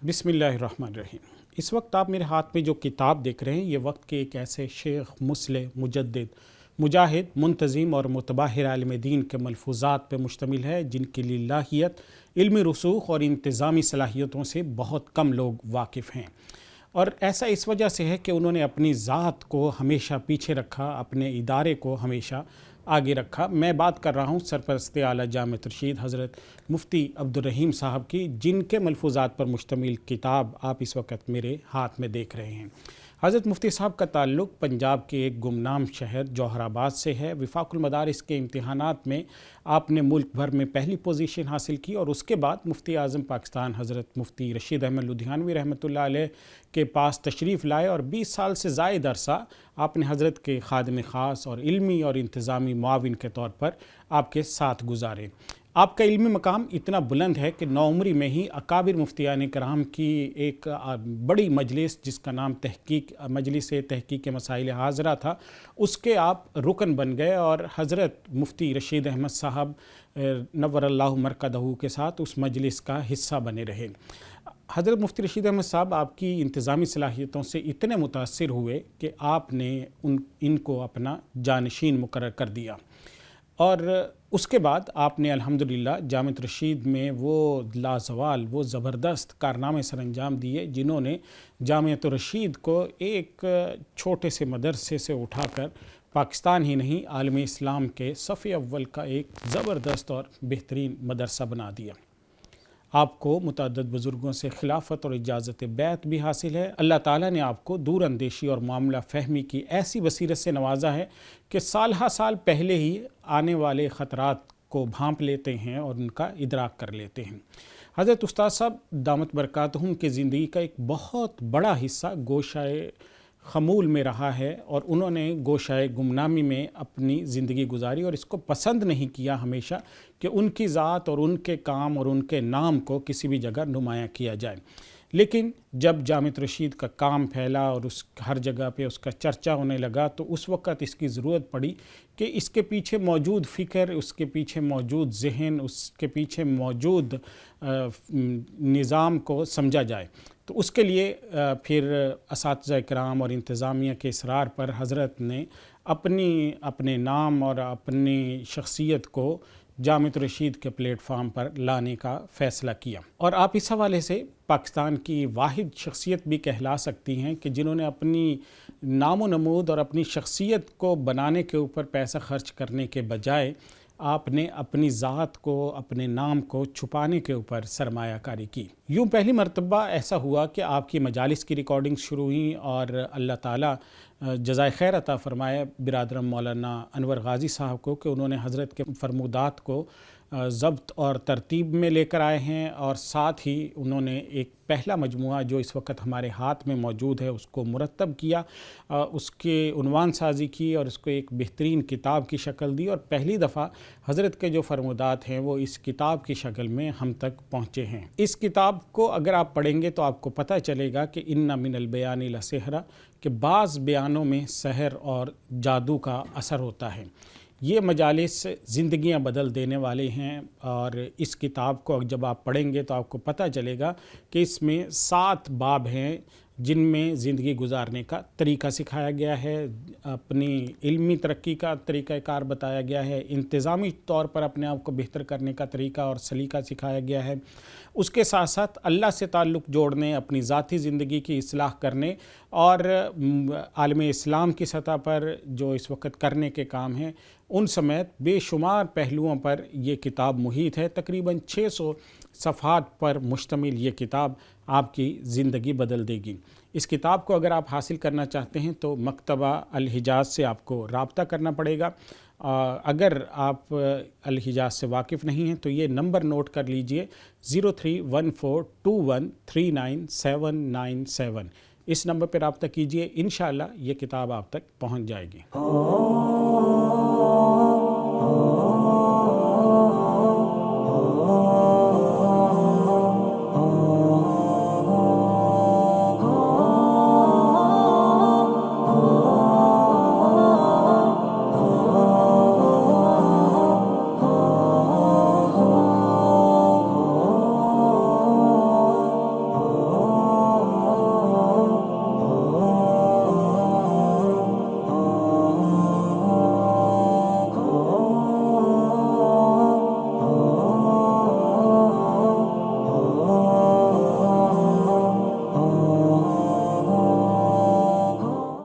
بسم اللہ الرحمن الرحیم۔ اس وقت آپ میرے ہاتھ میں جو کتاب دیکھ رہے ہیں یہ وقت کے ایک ایسے شیخ، مصلح، مجدد، مجاہد، منتظم اور متبحر عالم دین کے ملفوظات پر مشتمل ہے جن کی للہیت، علمی رسوخ اور انتظامی صلاحیتوں سے بہت کم لوگ واقف ہیں، اور ایسا اس وجہ سے ہے کہ انہوں نے اپنی ذات کو ہمیشہ پیچھے رکھا، اپنے ادارے کو ہمیشہ آگے رکھا۔ میں بات کر رہا ہوں سرپرست اعلیٰ جامعۃ الرشید حضرت مفتی عبدالرحیم صاحب کی، جن کے ملفوظات پر مشتمل کتاب آپ اس وقت میرے ہاتھ میں دیکھ رہے ہیں۔ حضرت مفتی صاحب کا تعلق پنجاب کے ایک گمنام شہر جوہر آباد سے ہے۔ وفاق المدارس کے امتحانات میں آپ نے ملک بھر میں پہلی پوزیشن حاصل کی، اور اس کے بعد مفتی اعظم پاکستان حضرت مفتی رشید احمد لدھیانوی رحمۃ اللہ علیہ کے پاس تشریف لائے، اور 20 سال سے زائد عرصہ آپ نے حضرت کے خادم خاص اور علمی اور انتظامی معاون کے طور پر آپ کے ساتھ گزارے۔ آپ کا علمی مقام اتنا بلند ہے کہ نوعمری میں ہی اکابر مفتیان کرام کی ایک بڑی مجلس جس کا نام مجلس تحقیق مسائل حاضرہ تھا، اس کے آپ رکن بن گئے، اور حضرت مفتی رشید احمد صاحب نور اللہ مرکزہ کے ساتھ اس مجلس کا حصہ بنے رہے۔ حضرت مفتی رشید احمد صاحب آپ کی انتظامی صلاحیتوں سے اتنے متاثر ہوئے کہ آپ نے ان کو اپنا جانشین مقرر کر دیا، اور اس کے بعد آپ نے الحمدللہ جامعۃ الرشید میں وہ لازوال، وہ زبردست کارنامے سر انجام دیے جنہوں نے جامعۃ الرشید کو ایک چھوٹے سے مدرسے سے اٹھا کر پاکستان ہی نہیں عالم اسلام کے صف اول کا ایک زبردست اور بہترین مدرسہ بنا دیا۔ آپ کو متعدد بزرگوں سے خلافت اور اجازت بیعت بھی حاصل ہے۔ اللہ تعالیٰ نے آپ کو دور اندیشی اور معاملہ فہمی کی ایسی بصیرت سے نوازا ہے کہ سال ہا سال پہلے ہی آنے والے خطرات کو بھانپ لیتے ہیں اور ان کا ادراک کر لیتے ہیں۔ حضرت استاد صاحب دامت برکاتہم کی زندگی کا ایک بہت بڑا حصہ گوشۂ خمول میں رہا ہے، اور انہوں نے گوشۂ گمنامی میں اپنی زندگی گزاری، اور اس کو پسند نہیں کیا ہمیشہ کہ ان کی ذات اور ان کے کام اور ان کے نام کو کسی بھی جگہ نمایاں کیا جائے۔ لیکن جب جامعۃ الرشید کا کام پھیلا اور ہر جگہ پہ اس کا چرچا ہونے لگا، تو اس وقت اس کی ضرورت پڑی کہ اس کے پیچھے موجود فکر، اس کے پیچھے موجود ذہن، اس کے پیچھے موجود نظام کو سمجھا جائے۔ تو اس کے لیے پھر اساتذہ کرام اور انتظامیہ کے اصرار پر حضرت نے اپنے نام اور اپنی شخصیت کو جامعۃ الرشید کے پلیٹ فارم پر لانے کا فیصلہ کیا، اور آپ اس حوالے سے پاکستان کی واحد شخصیت بھی کہلا سکتی ہیں کہ جنہوں نے اپنی نام و نمود اور اپنی شخصیت کو بنانے کے اوپر پیسہ خرچ کرنے کے بجائے آپ نے اپنی ذات کو، اپنے نام کو چھپانے کے اوپر سرمایہ کاری کی۔ یوں پہلی مرتبہ ایسا ہوا کہ آپ کی مجالس کی ریکارڈنگ شروع ہوئیں، اور اللہ تعالیٰ جزائے خیر عطا فرمائے برادرم مولانا انور غازی صاحب کو کہ انہوں نے حضرت کے فرمودات کو ضبط اور ترتیب میں لے کر آئے ہیں، اور ساتھ ہی انہوں نے ایک پہلا مجموعہ جو اس وقت ہمارے ہاتھ میں موجود ہے اس کو مرتب کیا، اس کے عنوان سازی کی، اور اس کو ایک بہترین کتاب کی شکل دی، اور پہلی دفعہ حضرت کے جو فرمودات ہیں وہ اس کتاب کی شکل میں ہم تک پہنچے ہیں۔ اس کتاب کو اگر آپ پڑھیں گے تو آپ کو پتہ چلے گا کہ ان من البیان لسحرا، کہ بعض بیانوں میں سحر اور جادو کا اثر ہوتا ہے۔ یہ مجالس زندگیاں بدل دینے والے ہیں، اور اس کتاب کو جب آپ پڑھیں گے تو آپ کو پتہ چلے گا کہ اس میں 7 باب ہیں جن میں زندگی گزارنے کا طریقہ سکھایا گیا ہے، اپنی علمی ترقی کا طریقہ کار بتایا گیا ہے، انتظامی طور پر اپنے آپ کو بہتر کرنے کا طریقہ اور سلیقہ سکھایا گیا ہے، اس کے ساتھ ساتھ اللہ سے تعلق جوڑنے، اپنی ذاتی زندگی کی اصلاح کرنے، اور عالم اسلام کی سطح پر جو اس وقت کرنے کے کام ہیں ان سمیت بے شمار پہلوؤں پر یہ کتاب محیط ہے۔ تقریباً 600 صفحات پر مشتمل یہ کتاب آپ کی زندگی بدل دے گی۔ اس کتاب کو اگر آپ حاصل کرنا چاہتے ہیں تو مکتبہ الحجاز سے آپ کو رابطہ کرنا پڑے گا۔ اگر آپ الحجاز سے واقف نہیں ہیں تو یہ نمبر نوٹ کر لیجئے 031421399797، اس نمبر پر رابطہ کیجئے، انشاءاللہ یہ کتاب آپ تک پہنچ جائے گی۔